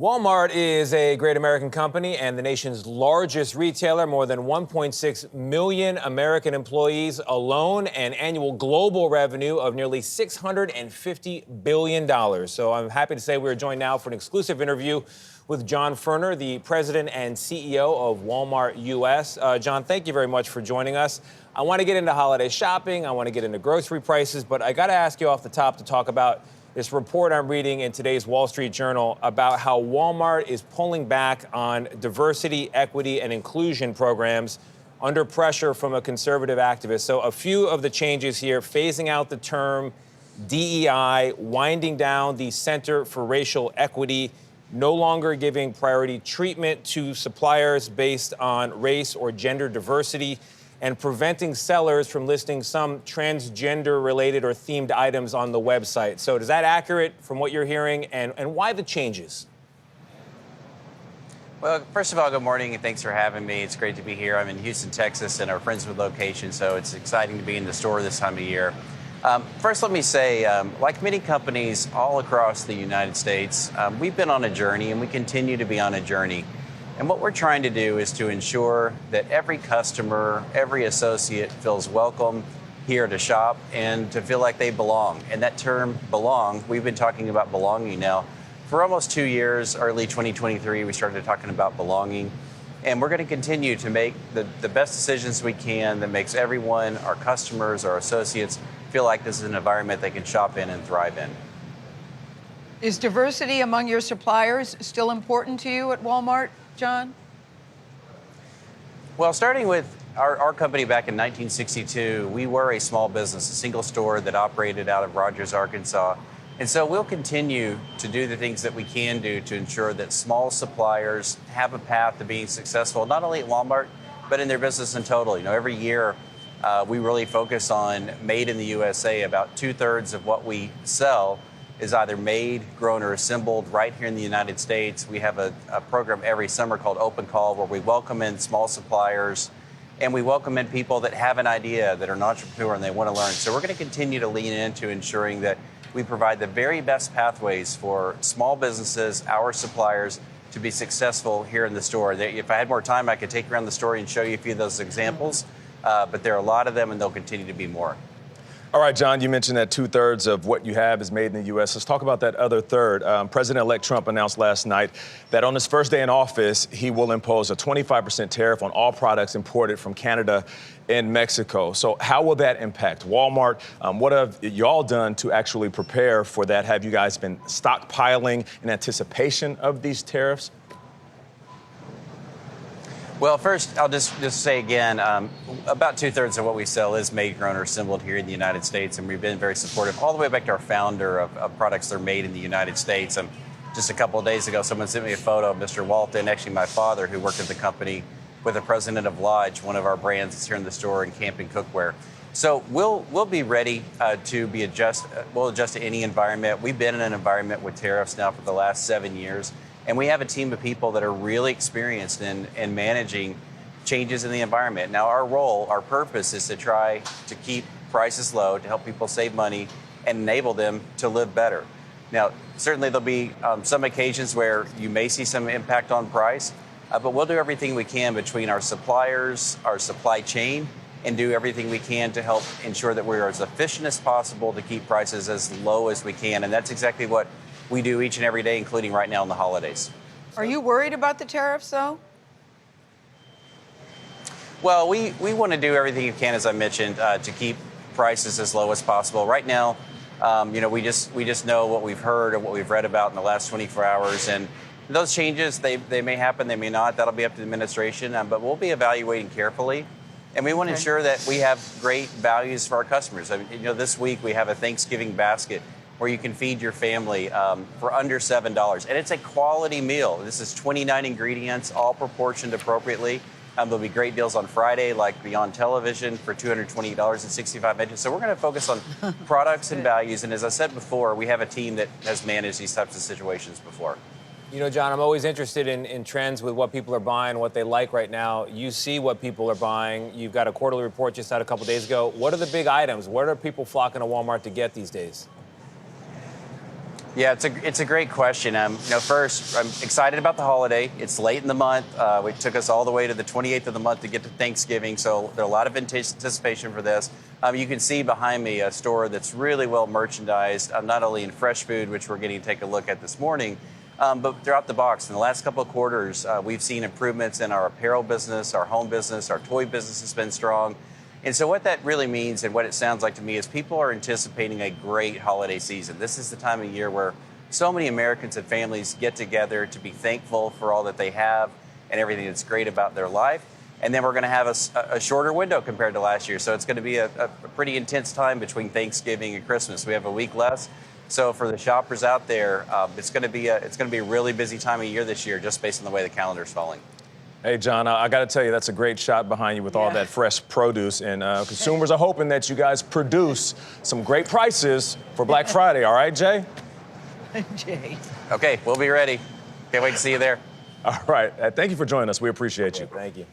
Walmart is a great American company and the nation's largest retailer, more than 1.6 million American employees alone, and annual global revenue of nearly $650 billion. So I'm happy to say we're joined now for an exclusive interview with John Furner, the president and CEO of Walmart U.S. John, thank you very much for joining us. I want to get into holiday shopping. I want to get into grocery prices, but I got to ask you off the top to talk about this report I'm reading in today's Wall Street Journal about how Walmart is pulling back on diversity, equity, and inclusion programs under pressure from a conservative activist. So a few of the changes here: phasing out the term DEI, winding down the Center for Racial Equity, no longer giving priority treatment to suppliers based on race or gender diversity, and preventing sellers from listing some transgender-related or themed items on the website. So is that accurate from what you're hearing, and why the changes? Well, first of all, good morning, and thanks for having me. It's great to be here. I'm in Houston, Texas, in our Friendswood location, so it's exciting to be in the store this time of year. First, let me say, like many companies all across the United States, we've been on a journey, and we continue to be on a journey. And what we're trying to do is to ensure that every customer, every associate feels welcome here to shop and to feel like they belong. And that term belong, we've been talking about belonging now for almost 2 years. Early 2023, we started talking about belonging. And we're going to continue to make the best decisions we can that makes everyone, our customers, our associates, feel like this is an environment they can shop in and thrive in. Is diversity among your suppliers still important to you at Walmart, John? Well, starting with our company back in 1962, we were a small business, a single store that operated out of Rogers, Arkansas. And so we'll continue to do the things that we can do to ensure that small suppliers have a path to being successful, not only at Walmart, but in their business in total. You know, every year we really focus on made in the USA. About 2/3 of what we sell is either made, grown, or assembled right here in the United States. We have a program every summer called Open Call, where we welcome in small suppliers and we welcome in people that have an idea, that are an entrepreneur, and they want to learn. So we're going to continue to lean into ensuring that we provide the very best pathways for small businesses, our suppliers, to be successful here in the store. If I had more time, I could take you around the store and show you a few of those examples, but there are a lot of them, and there'll continue to be more. All right, John, you mentioned that 2/3 of what you have is made in the U.S. Let's talk about that other third. President-elect Trump announced last night that on his first day in office, he will impose a 25% tariff on all products imported from Canada and Mexico. So how will that impact Walmart? What have y'all done to actually prepare for that? Have you guys been stockpiling in anticipation of these tariffs? Well, first, I'll just say again, about 2/3 of what we sell is made, grown, or assembled here in the United States, and we've been very supportive all the way back to our founder of products that are made in the United States. Just a couple of days ago, someone sent me a photo of Mr. Walton, actually my father, who worked at the company, with the president of Lodge, one of our brands that's here in the store, in camping cookware. So we'll be ready we'll adjust to any environment. We've been in an environment with tariffs now for the last 7 years. And we have a team of people that are really experienced in managing changes in the environment. Now, our purpose is to try to keep prices low, to help people save money and enable them to live better. Now, certainly there'll be some occasions where you may see some impact on price, but we'll do everything we can between our suppliers, our supply chain, and do everything we can to help ensure that we're as efficient as possible to keep prices as low as we can. And that's exactly what we do each and every day, including right now in the holidays. Are you worried about the tariffs, though? Well, we want to do everything we can, as I mentioned, to keep prices as low as possible. Right now, we just know what we've heard and what we've read about in the last 24 hours. And those changes, they may happen, they may not. That'll be up to the administration, but we'll be evaluating carefully. And we want to ensure that we have great values for our customers. I mean, this week we have a Thanksgiving basket where you can feed your family for under $7. And it's a quality meal. This is 29 ingredients, all proportioned appropriately. There'll be great deals on Friday, like Beyond Television, for $220.65. So we're going to focus on products and values. And as I said before, we have a team that has managed these types of situations before. You know, John, I'm always interested in trends with what people are buying, what they like right now. You see what people are buying. You've got a quarterly report just out a couple days ago. What are the big items? What are people flocking to Walmart to get these days? Yeah, it's a great question. First, I'm excited about the holiday. It's late in the month. It took us all the way to the 28th of the month to get to Thanksgiving, so there's a lot of anticipation for this. You can see behind me a store that's really well merchandised, not only in fresh food, which we're getting to take a look at this morning, but throughout the box. In the last couple of quarters, we've seen improvements in our apparel business, our home business, our toy business has been strong. And so what that really means and what it sounds like to me is people are anticipating a great holiday season. This is the time of year where so many Americans and families get together to be thankful for all that they have and everything that's great about their life. And then we're going to have a shorter window compared to last year. So it's going to be a pretty intense time between Thanksgiving and Christmas. We have a week less. So for the shoppers out there, it's going to be a really busy time of year this year, just based on the way the calendar's falling. Hey, John, I got to tell you, that's a great shot behind you with all that fresh produce. And consumers are hoping that you guys produce some great prices for Black Friday. All right, Jay? Jay. Okay, we'll be ready. Can't wait to see you there. All right. Thank you for joining us. We appreciate you. Thank you.